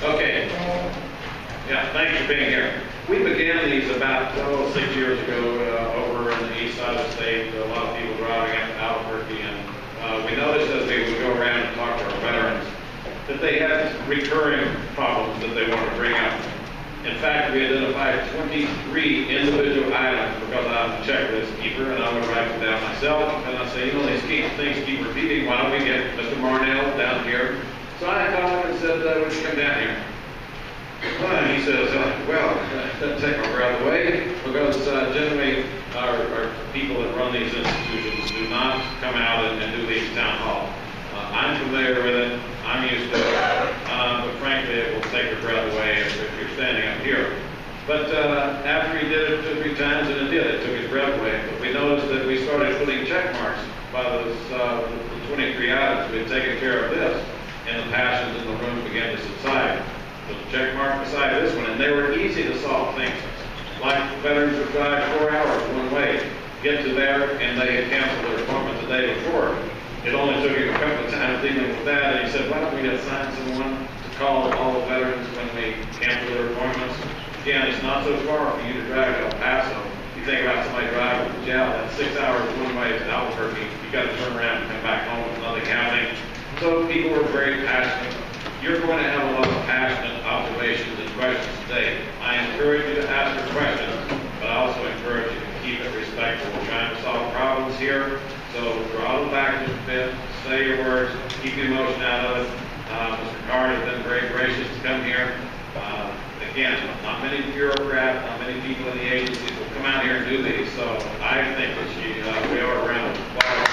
Okay. Yeah, thanks for being here. We began these about 6 years ago over in the east side of the state. A lot of people driving up to Albuquerque, and we noticed as we would go around and talk to our veterans that they had recurring problems that they wanted to bring up. In fact, we identified 23 individual items because I'm a checklist keeper, and I would write them down myself. And I say, you know, these things keep repeating. Why don't we get Mr. Marnell down here? So I called him and said, would you come down here? Well, he says, well, that doesn't take my breath away, because generally our people that run these institutions do not come out and do these town halls. I'm familiar with it. I'm used to it. But frankly, it will take your breath away if you're standing up here. But after he did it 2 or 3 times, and it did, it took his breath away. But we noticed that we started putting check marks by those the 23 items. We had taken care of this, and the passions in the room began to subside. Put a check mark beside this one, and they were easy to solve things. Like veterans would drive 4 hours one way, get to there, and they had canceled their appointment the day before. It only took him a couple of times dealing with that, and he said, why don't we assign someone to call all the veterans when we cancel their appointments? Again, it's not so far for you to drive to El Paso. You think about somebody driving to jail, that's 6 hours one way to Albuquerque. You got to turn around and come back home with nothing happening. So people were very passionate. You're going to have a lot of passionate observations and questions today. I encourage you to ask your questions, but I also encourage you to keep it respectful. We're trying to solve problems here. So throttle back just a bit, say your words, keep the emotion out of it. Mr. Card has been very gracious to come here. Again, not many bureaucrats, not many people in the agencies will come out here and do these. So I think that we are around the applause.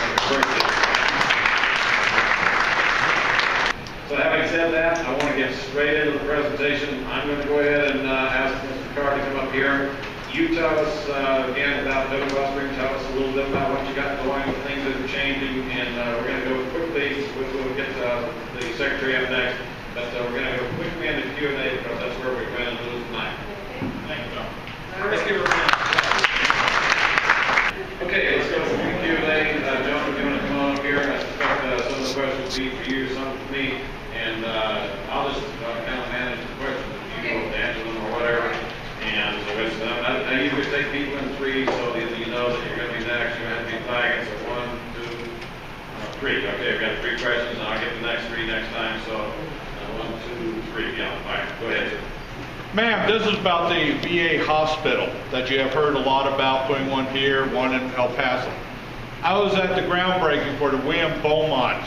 So having said that, I want to get straight into the presentation. I'm going to go ahead and ask Mr. Card to come up here. You tell us, again, without filibustering, tell us a little bit about what you got going, the things that are changing, and we're going to go quickly. We'll get the secretary up next, but we're going to go quickly into Q&A because that's where we're going to lose tonight. Thank you, John. Let's give her a round. Okay, let's go for Q&A. John, if you want to come on up here, I suspect some of the questions will be for you, some for me, and I'll just kind of manage the questions if you will answer them or whatever. And so it's, I usually take people in 3 so that you know that you're going to be next. You're going to be flagging. So 1, 2, 3. Okay, I've got 3 questions, and I'll get the next 3 next time. So 1, 2, 3. Yeah, all right, go ahead, sir. Ma'am, this is about the VA hospital that you have heard a lot about, putting one here, one in El Paso. I was at the groundbreaking for the William Beaumont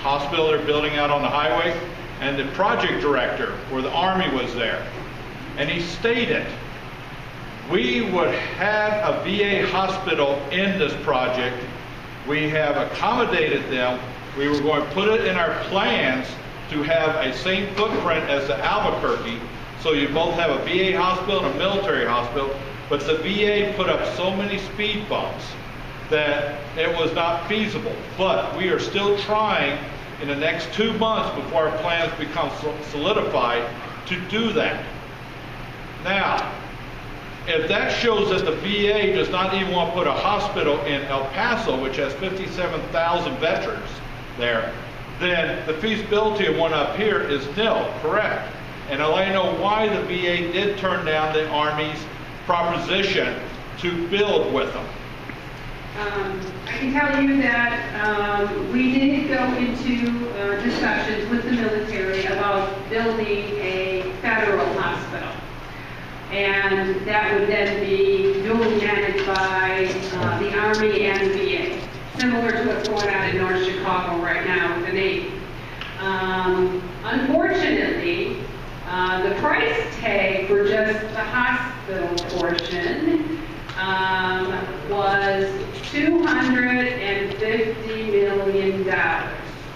hospital they're building out on the highway, and the project director for the Army was there. And he stated, we would have a VA hospital in this project. We have accommodated them. We were going to put it in our plans to have a same footprint as the Albuquerque. So you both have a VA hospital and a military hospital. But the VA put up so many speed bumps that it was not feasible. But we are still trying in the next 2 months before our plans become solidified to do that. Now, if that shows that the VA does not even want to put a hospital in El Paso, which has 57,000 veterans there, then the feasibility of one up here is nil, correct? And I'll let you know why the VA did turn down the Army's proposition to build with them. I can tell you that we did go into discussions with the military about building a federal hospital. And that would then be duly managed by the Army and the VA, similar to what's going on in North Chicago right now with the Navy. Unfortunately, the price tag for just the hospital portion was $250 million.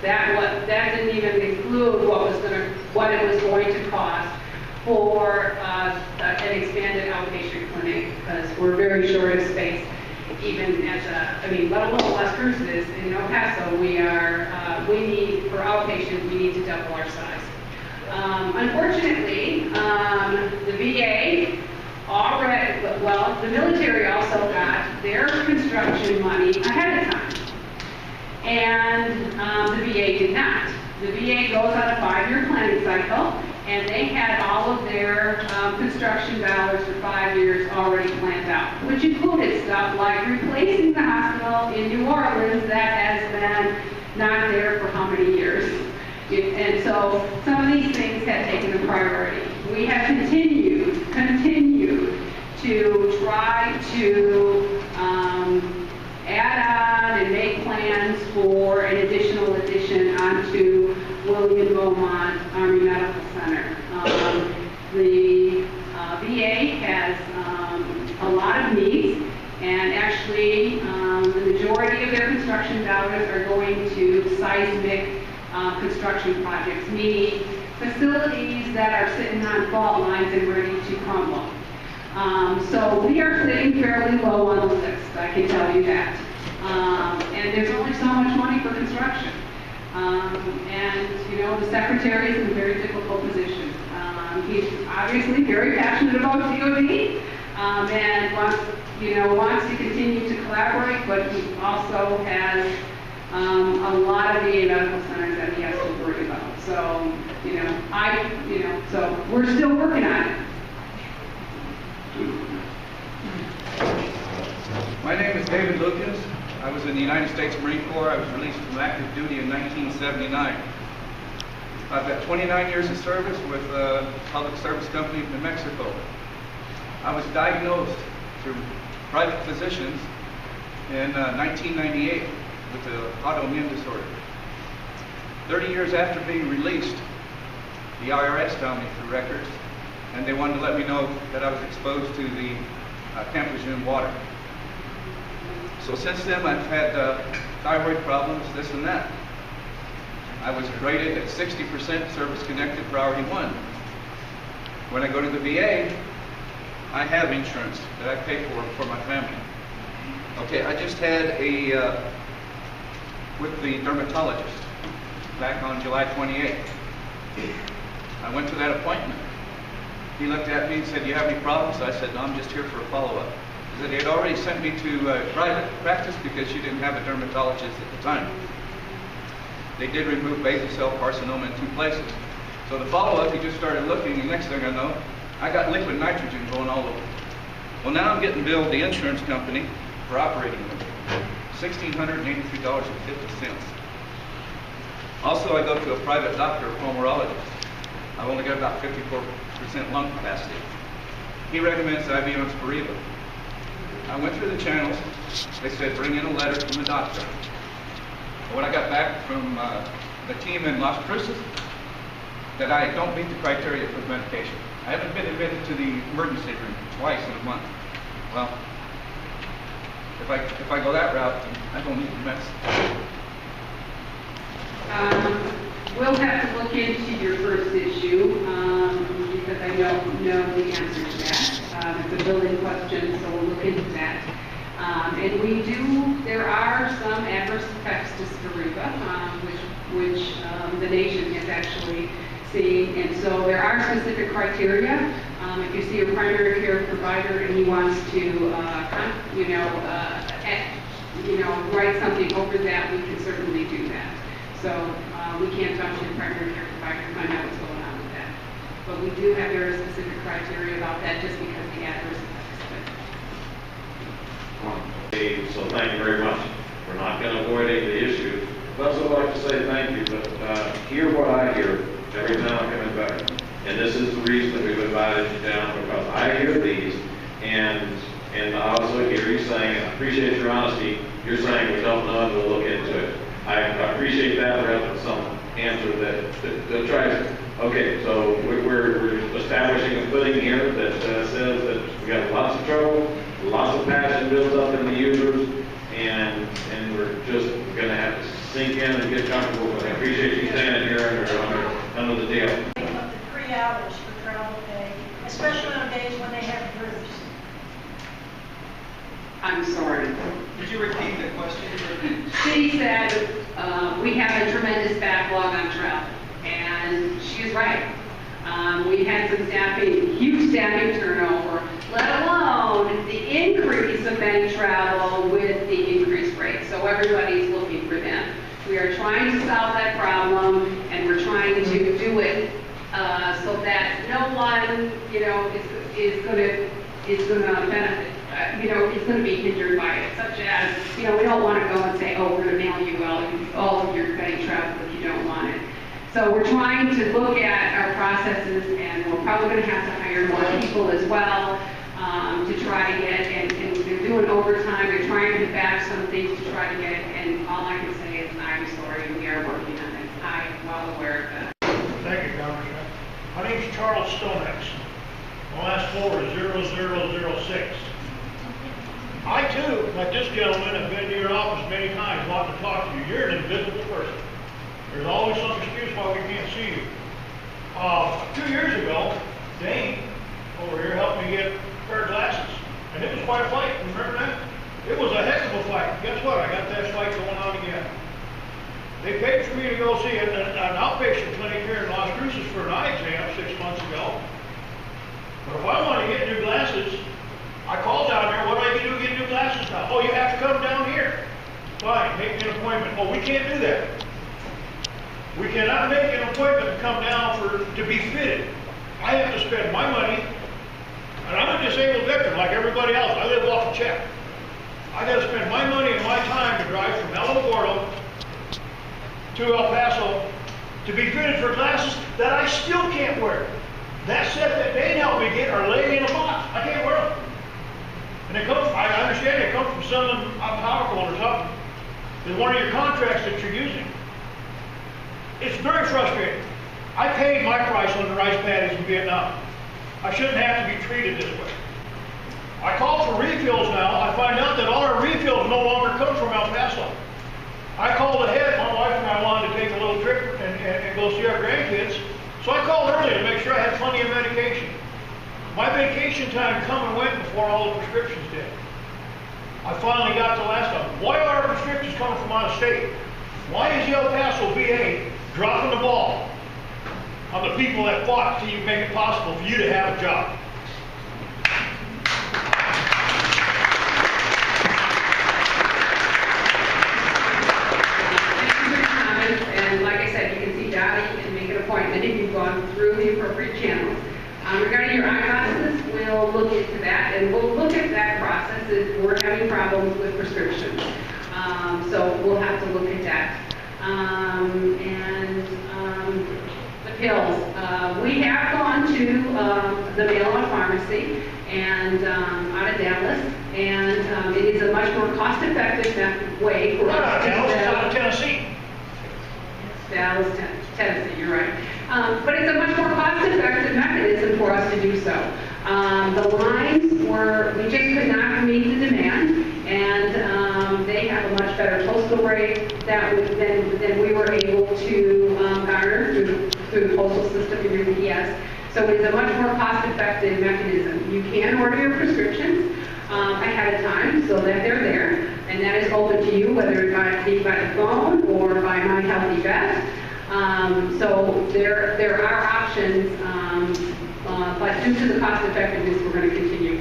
That didn't even include what it was going to cost for an expanded outpatient clinic, because we're very short of space. Even at let alone Las Cruces in El Paso, we need, for outpatient, we need to double our size. Unfortunately, the VA already, the military also got their construction money ahead of time. And the VA did not. The VA goes on a 5-year planning cycle, and they had all of their construction dollars for 5 years already planned out, which included stuff like replacing the hospital in New Orleans that has been not there for how many years. And so some of these things had taken a priority. We have continued to try to add on and make plans for an additional addition onto William Beaumont Army Medical Center. The VA has a lot of needs, and actually the majority of their construction dollars are going to seismic construction projects, meaning facilities that are sitting on fault lines and ready to crumble. So we are sitting fairly low on the list, I can tell you that. And there's only so much money for construction. And, you know, the secretary is in a very difficult position. He's obviously very passionate about DOD and wants to continue to collaborate, but he also has a lot of VA medical centers that he has to worry about. So, so we're still working on it. My name is David Lucas. I was in the United States Marine Corps. I was released from active duty in 1979. I've got 29 years of service with a public service company in New Mexico. I was diagnosed through private physicians in 1998 with an autoimmune disorder. 30 years after being released, the IRS found me through records, and they wanted to let me know that I was exposed to the Camp-Lejeune water. So since then, I've had thyroid problems, this and that. I was rated at 60% service-connected priority 1. When I go to the VA, I have insurance that I pay for my family. Okay, I just had a with the dermatologist back on July 28th. I went to that appointment. He looked at me and said, "Do you have any problems?" I said, "No, I'm just here for a follow-up." He said he had already sent me to private practice because she didn't have a dermatologist at the time. They did remove basal cell carcinoma in 2 places. So the follow-up, he just started looking, and next thing I know, I got liquid nitrogen going all over. Well, now I'm getting billed the insurance company for operating room, $1,683.50. Also, I go to a private doctor, a pulmonologist. I've only got about 54% lung capacity. He recommends that I be on Spiriva. I went through the channels. They said, bring in a letter from the doctor. When I got back from the team in Las Cruces, that I don't meet the criteria for medication. I haven't been admitted to the emergency room twice in a month. Well, if I go that route, then I don't need the medicine. We'll have to look into your first issue because I don't know the answer to that. It's a billing question, so we'll look into that. And there are some adverse effects to Spiriva, which the nation is actually seeing. And so there are specific criteria. If you see a primary care provider and he wants to, write something over that, we can certainly do that. So we can't talk to the primary care provider to find out what's going on with that. But we do have very specific criteria about that just because of the adverse effects. So thank you very much. We're not going to avoid any of the issues. I'd also like to say thank you, but hear what I hear every time I'm coming back. And this is the reason that we've invited you down, because I hear these, and I also hear you saying, I appreciate your honesty, you're saying we don't know and we'll look into it. I appreciate that. We're having some answer that tries. Okay, so we're establishing a footing here that says that we got lots of trouble, lots of passion built up in the users, and we're just going to have to sink in and get comfortable. But I appreciate you standing here under the deal. Up to 3 hours for travel pay, especially on days when they have groups. I'm sorry. Could you repeat the question? She said we have a tremendous backlog on travel, and she's right. We had some huge staffing turnover, let alone the increase of bank travel with the increased rate. So everybody's looking for them. We are trying to solve that problem, and we're trying to do it so that everyone, you know, is going to benefit. You know, is going to be hindered by it, such as, you know, we don't want to go and say, oh, we're going to mail you all of your betting travel if you don't want it. So we're trying to look at our processes, and we're probably going to have to hire more people as well to try to get, and they're doing overtime, they're trying to back some things to try to get it, and all I can say is I'm sorry, we are working on it. I am well aware of that. Thank you, Congressman. My name is Charles Stonex. My last four is 0006. I too, like this gentleman, have been to your office many times, want to talk to you. You're an invisible person. There's always some excuse why we can't see you. 2 years ago, Dane over here helped me get a pair of glasses. And it was quite a fight, remember that? It was a heck of a fight. Guess what? I got that fight going on again. They paid for me to go see an outpatient clinic here in Las Cruces for an eye exam 6 months ago. But if I want to get new glasses, I called down there, what do I do to get new glasses now? Oh, you have to come down here. Fine, make me an appointment. Oh, we can't do that. We cannot make an appointment to come down to be fitted. I have to spend my money, and I'm a disabled veteran like everybody else. I live off a check. I got to spend my money and my time to drive from Alamogordo to El Paso to be fitted for glasses that I still can't wear. That set that Dane helped me get are laying in a box. I can't wear them. And it comes, I understand it comes from some powerful or something. It's one of your contracts that you're using. It's very frustrating. I paid my price on the rice paddies in Vietnam. I shouldn't have to be treated this way. I call for refills now. I find out that all our refills no longer come from El Paso. I called ahead. My wife and I wanted to take a little trip and go see our grandkids. So I called early to make sure I had plenty of medication. My vacation time come and went before all the prescriptions did. I finally got the last of them. Why are our prescriptions coming from out of state? Why is the El Paso VA dropping the ball on the people that fought to make it possible for you to have a job? Thank you for your comments, and like I said, you can see Dottie and make an appointment if you've gone through the appropriate channels. Regarding your eyeglasses, we'll look into that, and we'll look at that process if we're having problems with prescriptions. So we'll have to look at that. The pills. We have gone to the mail-on pharmacy and out of Dallas, and it is a much more cost-effective way for us to Dallas, out of Tennessee. Dallas, Tennessee, you're right. But it's a much more cost-effective mechanism for us to do so. The lines we just could not meet the demand, and they have a much better postal rate than we were able to garner through the postal system through UPS. So it's a much more cost-effective mechanism. You can order your prescriptions ahead of time so that they're there, and that is open to you, whether it be by the phone or by My Healthy Vet. So there are options, but due to the cost effectiveness, we're going to continue